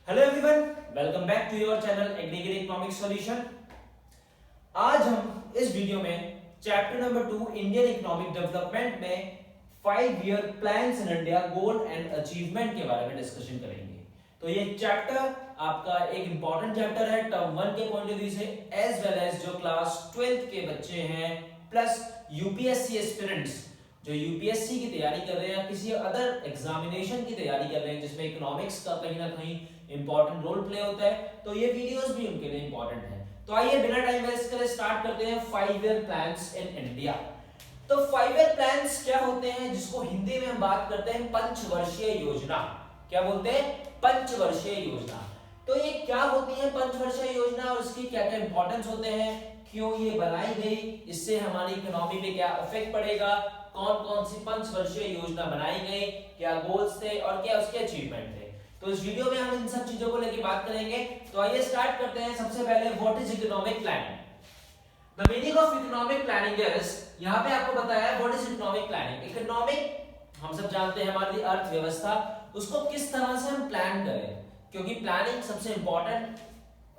Hello everyone, welcome back to your channel aggregate economic solution. आज हम इस video में chapter number 2 Indian economic development में 5 year plans in India goal and achievement के बारे में डिस्कशन करेंगे। तो ये चैप्टर आपका एक इंपॉर्टेंट चैप्टर है टर्म 1 के पॉइंट ऑफ व्यू से, एज वेल एज जो क्लास 12th के बच्चे हैं प्लस यूपीएससी एस्पिरेंट्स जो यूपीएससी की तैयारी कर रहे हैं या किसी अदर एग्जामिनेशन की तैयारी कर रहे हैं जिसमें इकोनॉमिक्स का कहीं ना कहीं इंपॉर्टेंट रोल प्ले होता है, तो ये वीडियोस भी उनके लिए इंपॉर्टेंट है। तो आइए बिना टाइम वेस्ट करे स्टार्ट करते हैं 5 ईयर प्लान्स इन इंडिया। तो 5 ईयर प्लान्स क्या होते हैं, जिसको हिंदी में हम बात करते हैं पंचवर्षीय योजना। क्या बोलते हैं? पंचवर्षीय योजना। तो ये क्या होती है पंचवर्षीय योजना और उसकी क्या क्या इंपॉर्टेंस होते हैं, क्यों ये बनाई गई, इससे हमारी इकोनॉमी पे क्या इफेक्ट पड़ेगा, कौन कौन सी पंचवर्षीय योजना बनाई गई, क्या गोल्स थे और क्या उसके अचीवमेंट थे। तो इस वीडियो में हम इन सब चीजों को लेकर बात करेंगे। तो आइए स्टार्ट करते हैं। सबसे पहले what is economic planning. The meaning of economic planning is, यहां पे आपको बताया है what is economic planning. Economic हम सब जानते हैं हमारी अर्थव्यवस्था, उसको किस तरह से हम प्लान करें, क्योंकि प्लानिंग सबसे इंपॉर्टेंट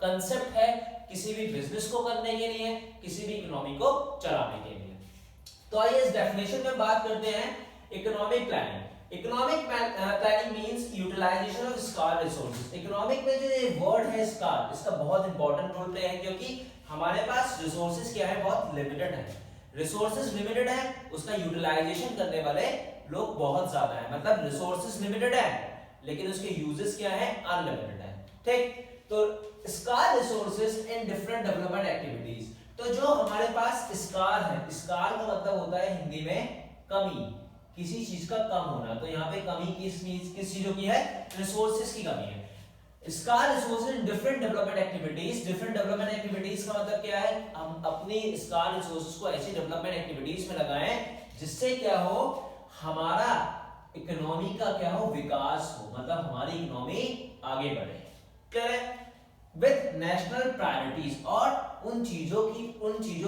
कंसेप्ट है किसी भी बिजनेस को करने के लिए, किसी भी इकोनॉमी को चलाने के लिए। तो आइए इस डेफिनेशन में बात करते हैं economic planning. Economic planning means utilisation of scarce resources. Economic में जो ये वर्ड है स्कार, इसका बहुत इंपॉर्टेंट रोल प्ले है, क्योंकि हमारे पास रिसोर्सेज क्या है, बहुत लिमिटेड है। रिसोर्सेज लिमिटेड है, उसका यूटिलाइजेशन करने वाले लोग बहुत ज्यादा है। मतलब रिसोर्सेज लिमिटेड है लेकिन उसके यूजेस क्या है, अनलिमिटेड है। ठीक, तो scar resources in different development activities. तो जो हमारे पास स्कार है, स्कार का मतलब होता है हिंदी में कमी, किसी चीज का कम होना। तो यहाँ पे कमी किस चीजों की है, रिसोर्सेज की कमी है। Scar resources in different development activities. Different development activities का मतलब क्या है, हम अपनी स्कार रिसोर्सेज को ऐसी डेवलपमेंट एक्टिविटीज में लगाएं जिससे क्या हो, हमारा इकोनॉमी का क्या हो, विकास हो, मतलब हमारी इकोनॉमी आगे बढ़े। क्लियर है? विद नेशनल प्रायोरिटीज, और उन चीजों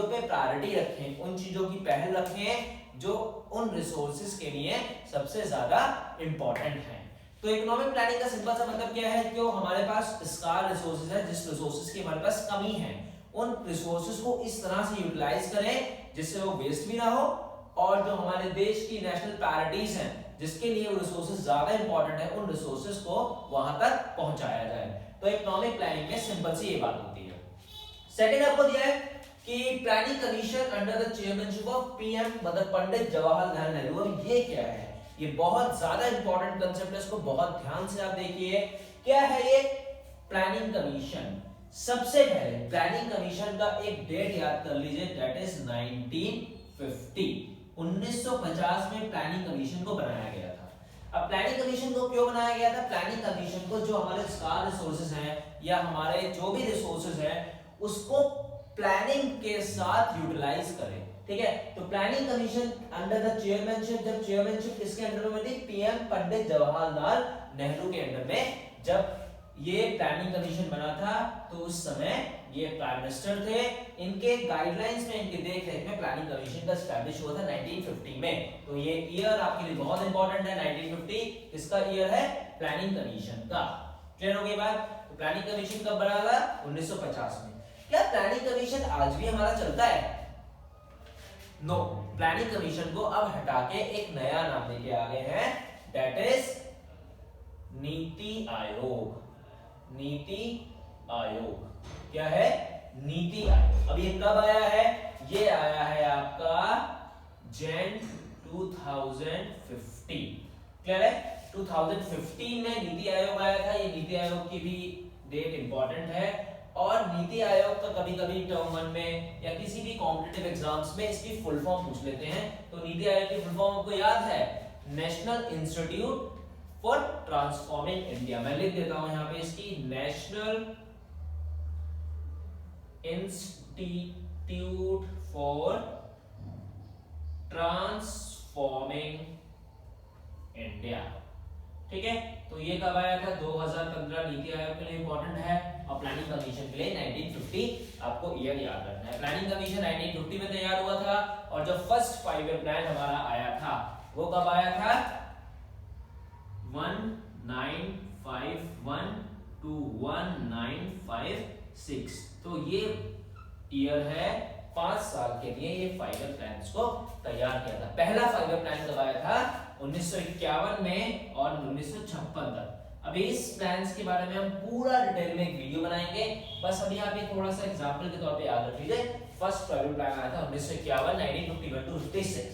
पे प्रायोरिटी रखें, उन चीजों की पहल रखें जो उन रिसोर्सेज के लिए सबसे ज्यादा इंपॉर्टेंट है। तो इकोनॉमिक प्लानिंग का सिंपल सा मतलब क्या है, कि हमारे पास स्कार रिसोर्सेज है, जिस रिसोर्सेज की हमारे पास कमी है, उन रिसोर्सेज को इस तरह से यूटिलाइज करें जिससे वो वेस्ट भी ना हो, और जो हमारे देश की नेशनल प्रायोरिटीज हैं जिसके लिए वो रिसोर्सेज ज्यादा इंपॉर्टेंट है, उन रिसोर्सेज को वहां तक पहुंचाया जाए। तो इकोनॉमिक प्लानिंग में सिंपल सी ये बात होती है। सेकंड आपको दिया है कि planning commission under the chairmanship of PM मतलब पंडित जवाहरलाल नेहरू। अब ये क्या है, ये बहुत ज्यादा इंपॉर्टेंट कंसेप्ट है, इसको बहुत ध्यान से आप देखिए। क्या है ये प्लानिंग कमीशन? सबसे पहले प्लानिंग कमीशन का एक डेट याद कर लीजिए, दैट इज 1950। 1950 में प्लानिंग कमीशन को बनाया गया था। अब प्लानिंग कमीशन को क्यों बनाया गया था? प्लानिंग कमीशन को जो हमारे स्कार रिसोर्सेज हैं या हमारे जो भी रिसोर्सेज हैं उसको प्लानिंग के साथ यूटिलाइज करें। ठीक है, तो planning commission under the chairmanship, जब चेयरमैनशिप किसके अंडर में थी, पीएम पंडित जवाहरलाल नेहरू के अंडर में जब ये प्लानिंग कमीशन बना था, तो उस समय ये प्राइम मिनिस्टर थे, इनके गाइडलाइंस में, इनके देखरेख में प्लानिंग कमीशन का एस्टैब्लिश हुआ था 1950 में। तो ये ईयर आपके लिए बहुत इंपॉर्टेंट है, 1950 किसका ईयर है, प्लानिंग कमीशन का। क्लियर हो गई बात? तो प्लानिंग कमीशन कब बना था, 1950 में। क्या प्लानिंग कमीशन आज भी हमारा चलता है? नो, प्लानिंग कमीशन को अब हटा के एक नया नाम लेके आ गए हैं, दैट इज नीति आयोग। नीति आयोग क्या है, नीति आयोग। अब ये कब आया है, ये आया है आपका जैन 2015। क्लियर है? 2015 में नीति आयोग आया था। ये नीति आयोग की भी डेट इंपॉर्टेंट है, और नीति आयोग का कभी कभी टर्म 1 में या किसी भी कॉम्पिटिटिव एग्जाम्स में इसकी फुल फॉर्म पूछ लेते हैं। तो नीति आयोग की फुल फॉर्म आपको याद है, national institute for transforming India. मैं लिख देता हूं यहां पे इसकी, national institute for transforming India. ठीक है, तो ये कब आया था, 2015। नीति आयोग के लिए इंपॉर्टेंट है, और प्लानिंग कमीशन के लिए 1950 आपको ईयर याद रखना है। प्लानिंग कमीशन 1950 में तैयार हुआ था, और जो फर्स्ट 5 ईयर प्लान हमारा आया था वो कब आया था, 1951 to 1956। तो ये ईयर है 5 साल के लिए ये 5 ईयर प्लान्स को तैयार किया था। पहला 5 ईयर प्लान कब आया था? 1951 में और 1956 तक। अभी इस प्लान्स के बारे में हम पूरा डिटेल में एक वीडियो बनाएंगे, बस अभी आप ये थोड़ा सा एग्जांपल के तौर पे याद रख लीजिए। फर्स्ट 5 ईयर प्लान आया था 1951 1951 टू 56।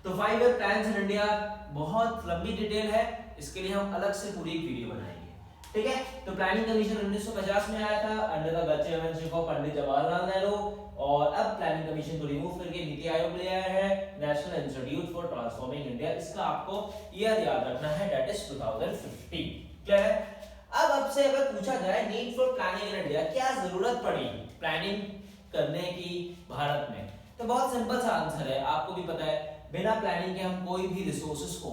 तो 5 ईयर प्लान्स इन इंडिया बहुत लंबी डिटेल है, इसके लिए हम अलग से पूरी एक वीडियो बनाएंगे, ठीक है। तो प्लानिंग कमीशन 1950 में आया था under the chairmanship of Pandit Jawaharlal Nehru, और अब प्लानिंग कमीशन को रिमूव करके नीति आयोग ले आया है national institute for transforming India. इसका आपको ईयर याद रखना है, दैट इज 2050। क्लियर है? अब आपसे अगर पूछा जाए need for planning in India, क्या जरूरत पड़ी प्लानिंग करने की भारत में, तो बहुत सिंपल सा आंसर है, आपको भी पता है। बिना प्लानिंग के हम कोई भी रिसोर्सेज को,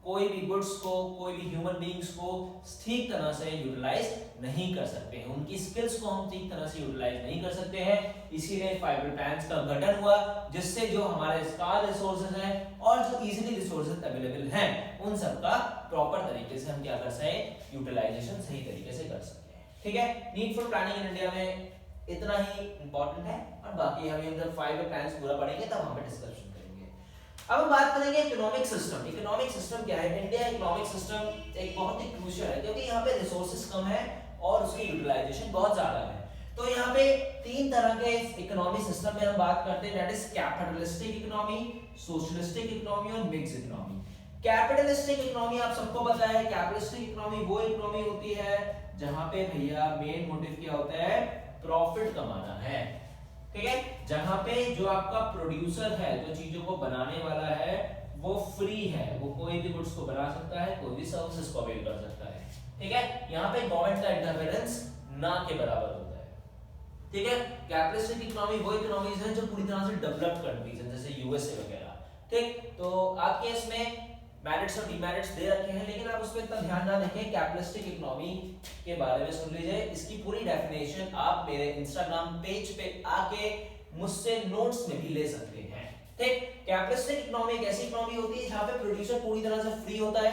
कोई भी गुड्स को, कोई भी ह्यूमन बीइंग्स को ठीक तरह से यूटिलाइज नहीं कर सकते हैं, उनकी स्किल्स को हम ठीक तरह से यूटिलाइज नहीं कर सकते हैं। इसीलिए 5 ईयर प्लान्स का गठन हुआ, जिससे जो हमारे स्कार्स रिसोर्सेज हैं और जो इजीली रिसोर्सेज अवेलेबल हैं उन सब का प्रॉपर तरीके से हम क्या कर सकें, यूटिलाइजेशन सही तरीके से कर सकें, ठीक है। Need for planning in India में इतना ही इंपॉर्टेंट है, और बाकी हम जब 5 ईयर प्लान्स पूरा पढ़ेंगे तब हम डिस्कशन करेंगे। अब हम बात करेंगे इकोनॉमिक सिस्टम। इकोनॉमिक सिस्टम क्या है? इंडिया इकोनॉमिक सिस्टम एक बहुत ही क्रूशियल है, क्योंकि यहाँ पे रिसोर्सेज कम है और उसकी यूटिलाइजेशन बहुत ज्यादा है। तो यहाँ पे 3 तरह के इकोनॉमिक सिस्टम में हम बात करते हैं, that is capitalistic economy, socialistic economy और मिक्स इकोनॉमी। कैपिटलिस्टिक इकोनॉमी आप सबको पता है, कैपिटलिस्टिक इकोनॉमी वो इकोनॉमी होती है जहां पे भैया मेन मोटिव क्या होता है, प्रॉफिट कमाना है, ठीक है। जहां पे जो आपका प्रोड्यूसर है, जो चीजों को बनाने वाला है, वो फ्री है, वो कोई भी गुड्स को बना सकता है, कोई भी सर्विसेज को अवेल कर सकता है, ठीक है। यहाँ पे गवर्नमेंट का इंटरफेरेंस ना के बराबर होता है, ठीक है। कैपिटलिस्टिक इकोनॉमी वो इकोनॉमीज है जो पूरी तरह से डेवलप्ड कंट्रीज हैं, जैसे यूएसए वगैरह, ठीक। तो आपके इसमें मेरिट्स और डिमेरिट्स दे रखे हैं, लेकिन आप उस पर इतना ध्यान ना देखें। कैपिटलिस्टिक इकोनॉमी के बारे में सुन लीजिए, इसकी पूरी डेफिनेशन आप मेरे इंस्टाग्राम पेज पे आके मुझसे नोट्स में भी ले सकते हैं, ठीक। कैपिटलिस्टिक इकोनॉमी एक ऐसी इकोनॉमी होती है जहां पे प्रोड्यूसर पूरी तरह से फ्री होता है,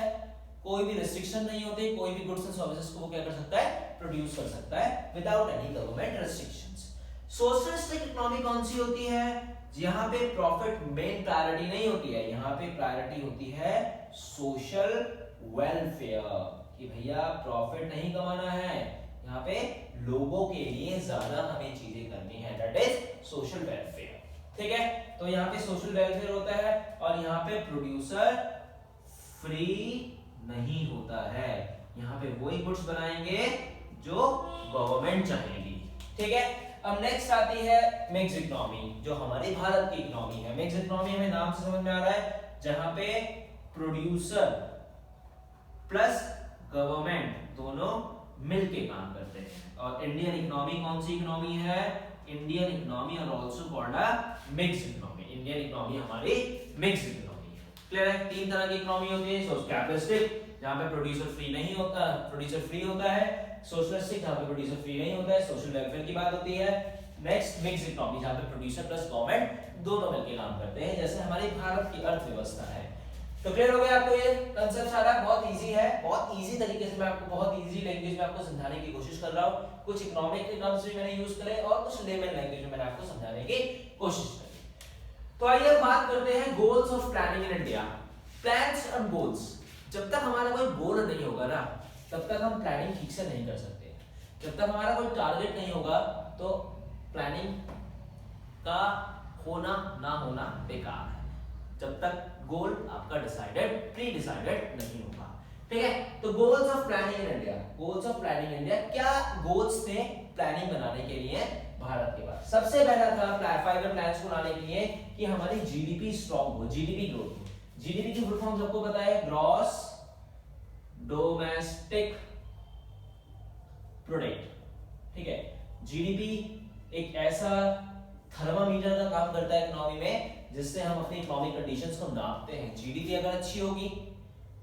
कोई भी रिस्ट्रिक्शन नहीं होती, कोई भी गुड्स एंड सर्विसेज को वो क्या कर सकता है, प्रोड्यूस कर सकता है without any government restrictions. Socialistic economy कौन सी होती है? यहाँ पे प्रॉफिट मेन प्रायोरिटी नहीं होती है, यहाँ पे प्रायोरिटी होती है सोशल वेलफेयर, कि भैया प्रॉफिट नहीं कमाना है, यहाँ पे लोगों के लिए ज्यादा हमें चीजें करनी है, दैट इज सोशल वेलफेयर, ठीक है। तो यहाँ पे सोशल वेलफेयर होता है, और यहाँ पे प्रोड्यूसर फ्री नहीं होता है, यहाँ पे वही गुड्स बनाएंगे जो गवर्नमेंट चाहेगी, ठीक है। अब नेक्स्ट आती है मिक्स इकोनॉमी, जो हमारे भारत की इकोनॉमी है। मिक्स इकोनॉमी हमें नाम से समझ में आ रहा है, जहां पे प्रोड्यूसर प्लस गवर्नमेंट दोनों मिलके काम करते हैं। और इंडियन इकोनॉमी कौन सी इकोनॉमी है? इंडियन इकोनॉमी और also called a mix economy. Indian economy हमारी मिक्स इकोनॉमी है, क्लियर है। 3 तरह की इकोनॉमी होती है, कैपिटलिस्टिक जहां पे प्रोड्यूसर फ्री नहीं होता, प्रोड्यूसर फ्री होता है, सोशलिस्टिक जहां पे प्रोड्यूसर फ्री नहीं होता है, सोशल वेलफेयर की बात होती है। नेक्स्ट मिक्स इकोनॉमी जहां पे प्रोड्यूसर प्लस गवर्नमेंट दोनों मिलकर काम करते हैं, जैसे हमारी भारत की अर्थव्यवस्था है। तो क्लियर हो गया आपको? ये कांसेप्ट सारा बहुत इजी है, बहुत इजी तरीके से मैं आपको बहुत इजी लैंग्वेज में आपको समझाने की कोशिश कर रहा हूं। कुछ इकोनॉमिक के टर्म्स भी मैंने यूज करे और कुछ लेमन लैंग्वेज में मैंने आपको समझाने की कोशिश करी। तो आइए बात करते हैं goals of planning in India. Plans and goals, जब तक हमारा कोई गोल नहीं होगा ना, तब तक हम प्लानिंग ठीक से नहीं कर सकते। जब तक हमारा कोई टारगेट नहीं होगा तो प्लानिंग का होना ना होना बेकार है, जब तक गोल आपका डिसाइडेड प्री डिसाइडेड नहीं होगा, ठीक है। तो goals of planning in India, goals of planning in India, क्या गोल्स थे प्लानिंग बनाने के लिए भारत के पास? सबसे पहला था 5 ईयर प्लान्स को लाने के लिए कि हमारी जीडीपी स्ट्रांग हो, जीडीपी ग्रोथ हो। जीडीपी की फुल फॉर्म सबको पता है, ग्रॉस डोमेस्टिक प्रोडक्ट, ठीक है। जीडीपी एक ऐसा थर्मामीटर का काम करता है इकोनॉमी में, जिससे हम अपनी इकोनॉमिक कंडीशंस को नापते हैं। जीडीपी अगर अच्छी होगी,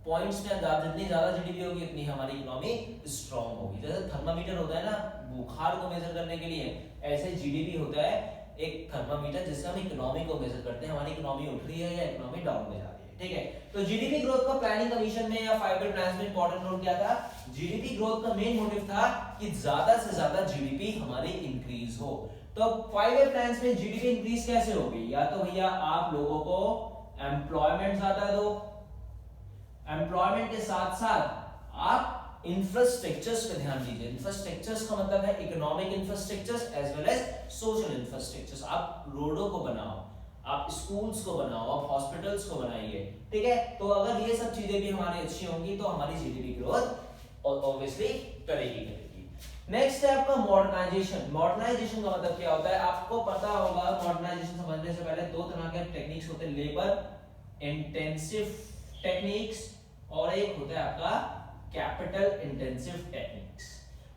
पॉइंट्स में जितनी ज्यादा जीडीपी होगी उतनी हमारी इकोनॉमी स्ट्रांग होगी। जैसे थर्मामीटर होता है ना बुखार को मेजर करने के लिए, ऐसे जीडीपी होता है एक थर्मामीटर जिससे हम इकोनॉमी को मेजर करते हैं, हमारी इकोनॉमी उठ रही है या इकोनॉमी डाउन में जा रही है, ठीक है। तो जीडीपी ग्रोथ का प्लानिंग कमीशन में या 5 ईयर प्लान्स में इंपॉर्टेंट रोल क्या था? जीडीपी ग्रोथ का मेन मोटिव था कि ज्यादा से ज्यादा जीडीपी हमारी इंक्रीज हो। तो 5 ईयर प्लान्स में जीडीपी इंक्रीज कैसे होगी? या तो भैया आप लोगों को एम्प्लॉयमेंट ज्यादा दो, एम्प्लॉयमेंट के साथ साथ आप इंफ्रास्ट्रक्चर्स पे ध्यान दीजिए। इंफ्रास्ट्रक्चर्स का मतलब है economic infrastructures as well as social infrastructures. आप रोडों को बनाओ, आप स्कूल्स को बनाओ, आप हॉस्पिटल्स को बनाइए, ठीक है। तो अगर ये सब चीजें भी हमारी अच्छी होंगी तो हमारी जीडीपी ग्रोथ ऑब्वियसली करेगी। नेक्स्ट है आपका मॉडर्नाइजेशन। मॉडर्नाइजेशन का मतलब क्या होता है? आपको पता होगा, मॉडर्नाइजेशन समझने से पहले दो तरह के टेक्निक्स होते हैं, लेबर इंटेंसिव टेक्निक्स और एक होता है आपका capital intensive techniques.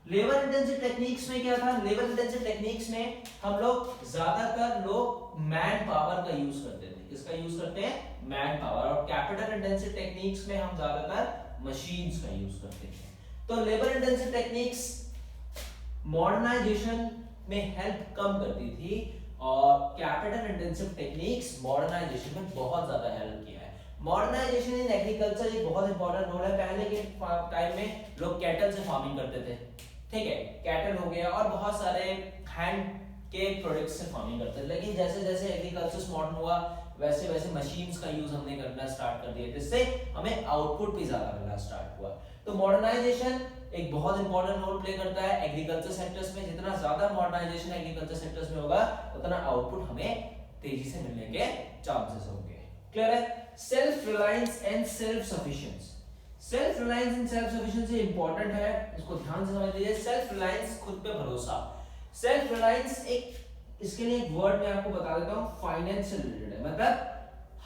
Labour intensive techniques में क्या था? लेबर इंटेंसिव टेक्निक्स में हम लोग ज्यादातर लोग मैन पावर का यूज करते थे। किसका यूज करते हैं? Man power. और कैपिटल इंटेंसिव टेक्निक्स में हम ज्यादातर मशीन्स का यूज करते हैं। तो लेबर इंटेंसिव टेक्निक्स मॉडर्नाइजेशन में हेल्प कम करती थी और कैपिटल इंटेंसिव टेक्निक्स मॉडर्नाइजेशन में बहुत ज्यादा हेल्प किया है। मॉडर्नाइजेशन इन एग्रीकल्चर एक बहुत इंपॉर्टेंट रोल है। पहले के टाइम में लोग कैटल से फार्मिंग करते थे, ठीक है, कैटल हो गया और बहुत सारे हैंड के प्रोडक्ट्स से फार्मिंग करते थे। लेकिन जैसे जैसे एग्रीकल्चर मॉडर्न हुआ वैसे वैसे मशीन्स का यूज हमने करना स्टार्ट कर दिया, जिससे हमें आउटपुट भी ज्यादा मिलना स्टार्ट हुआ। तो मॉडर्नाइजेशन एक बहुत इंपॉर्टेंट रोल प्ले करता है एग्रीकल्चर सेक्टर्स में। जितना ज्यादा मॉडर्नाइजेशन एग्रीकल्चर सेक्टर्स में होगा उतना आउटपुट हमें तेजी से मिलने के चांसेस होंगे। क्लियर है? Self reliance and self sufficiency. Self reliance and self sufficiency important है, इसको ध्यान से समझ लीजिए। सेल्फ रिलायंस, खुद पे भरोसा। सेल्फ रिलायंस एक, इसके लिए एक वर्ड मैं आपको बता देता हूं, फाइनेंस से रिलेटेड है। मतलब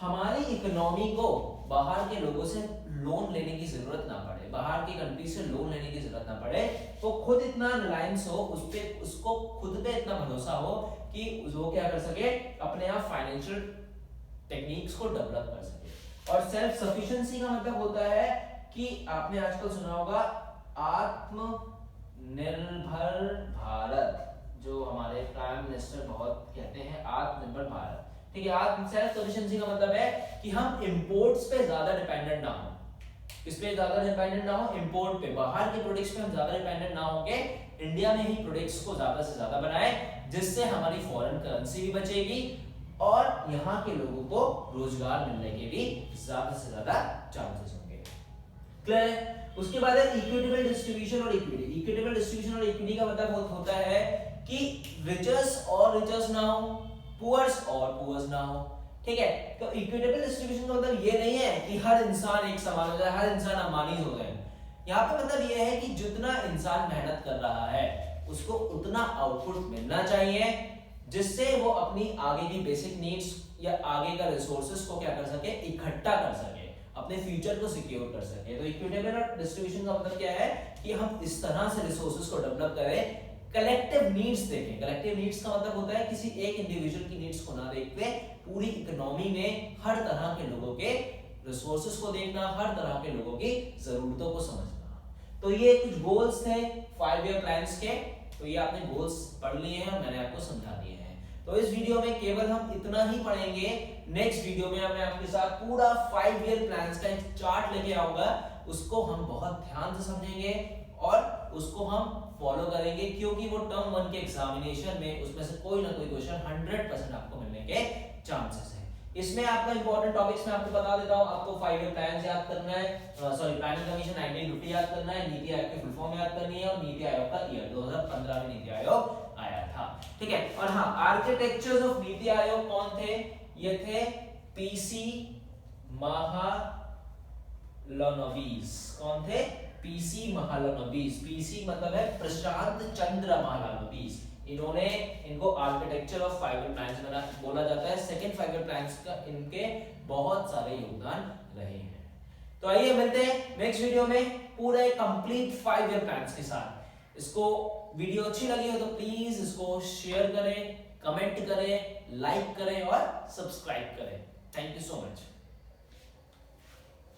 हमारी इकोनॉमी को बाहर के लोगों से लोन लेने की जरूरत ना पड़े, बाहर की कंट्री से लोन लेने की जरूरत ना पड़े, तो खुद इतना रिलायंस हो उस पे, उसको खुद पे इतना भरोसा हो कि वो क्या कर सके, अपने आप फाइनेंशियल टेक्निक्स को डेवलप कर सके। और सेल्फ सफिशिएंसी का मतलब होता है कि आपने आजकल सुना होगा आत्मनिर्भर भारत, जो हमारे प्राइम मिनिस्टर बहुत कहते हैं आत्मनिर्भर भारत, ठीक है। आत्म सेल्फ सफिशिएंसी का मतलब है कि हम इंपोर्ट्स पे ज्यादा डिपेंडेंट ना हो। किस पे ज्यादा डिपेंडेंट ना हो? इंपोर्ट पे। बाहर के प्रोडक्ट्स पे हम ज्यादा डिपेंडेंट ना होके इंडिया में ही प्रोडक्ट्स को ज्यादा से ज्यादा बनाएं, जिससे हमारी फॉरेन करेंसी भी बचेगी और यहाँ के लोगों को रोजगार मिलने के भी ज्यादा से ज्यादा चांसेस होंगे। क्लियर है? उसके बाद है इक्विटेबल डिस्ट्रीब्यूशन और इक्विटी। इक्विटेबल डिस्ट्रीब्यूशन और इक्विटी का मतलब होता है कि रिचर्स और रिचर्स ना हो, पुअर्स और पुअर्स ना हो, ठीक है। तो इक्विटेबल डिस्ट्रीब्यूशन का मतलब ये नहीं है कि हर इंसान एक समान हो जाए, हर इंसान अम्बानी हो जाए। यहाँ पे मतलब ये है कि जितना इंसान मेहनत कर रहा है उसको उतना आउटपुट मिलना चाहिए, जिससे वो अपनी आगे की बेसिक नीड्स या आगे का रिसोर्सेज को क्या कर सके, इकट्ठा कर सके, अपने फ्यूचर को सिक्योर कर सके। तो इक्विटेबल डिस्ट्रीब्यूशन का मतलब क्या है कि हम इस तरह से रिसोर्सेज को डेवलप करें, कलेक्टिव नीड्स देखें। कलेक्टिव नीड्स का मतलब होता है किसी एक इंडिविजुअल की नीड्स को ना देखते पूरी इकोनॉमी में हर तरह के लोगों के रिसोर्सेज को देखना, हर तरह के लोगों की जरूरतों को समझना। तो ये कुछ गोल्स थे 5 ईयर प्लान्स के। तो ये आपने गोल्स पढ़ लिए हैं और मैंने आपको समझा दिए हैं। तो इस वीडियो में केवल हम इतना ही पढ़ेंगे। नेक्स्ट वीडियो में मैं आपके साथ पूरा 5 ईयर प्लान्स का एक चार्ट लेके आऊंगा, उसको हम बहुत ध्यान से समझेंगे और उसको हम फॉलो करेंगे, क्योंकि वो टर्म 1 के एग्जामिनेशन में उसमें से कोई ना कोई क्वेश्चन 100% आपको मिलने के चांसेस हैं। इसमें आपका इंपॉर्टेंट टॉपिक्स मैं आपको बता देता हूं। आपको 5 ईयर प्लान्स याद करना है, सॉरी प्लानिंग कमीशन 1950 याद करना है, नीति आयोग की फुल फॉर्म याद करनी है और नीति आयोग का ईयर 2015 में नीति आयोग आया था, ठीक है। और हाँ, आर्किटेक्चर्स ऑफ नीति आयोग कौन थे? ये थे पीसी महालनोबिस। कौन थे? पीसी महालनोबिस। पीसी मतलब है प्रशांत चंद्र महालनोबिस। इन्होंने, इनको आर्किटेक्चर ऑफ 5 ईयर प्लान्स में बोला जाता है। सेकंड 5 ईयर प्लान्स का इनके बहुत सारे योगदान रहे हैं। तो आइए मिलते हैं नेक्स्ट वीडियो में पूरे कंप्लीट 5 ईयर प्लान्स के साथ। इसको वीडियो अच्छी लगी हो तो प्लीज इसको शेयर करें, कमेंट करें, लाइक करें और सब्सक्राइब करें। Thank you so much.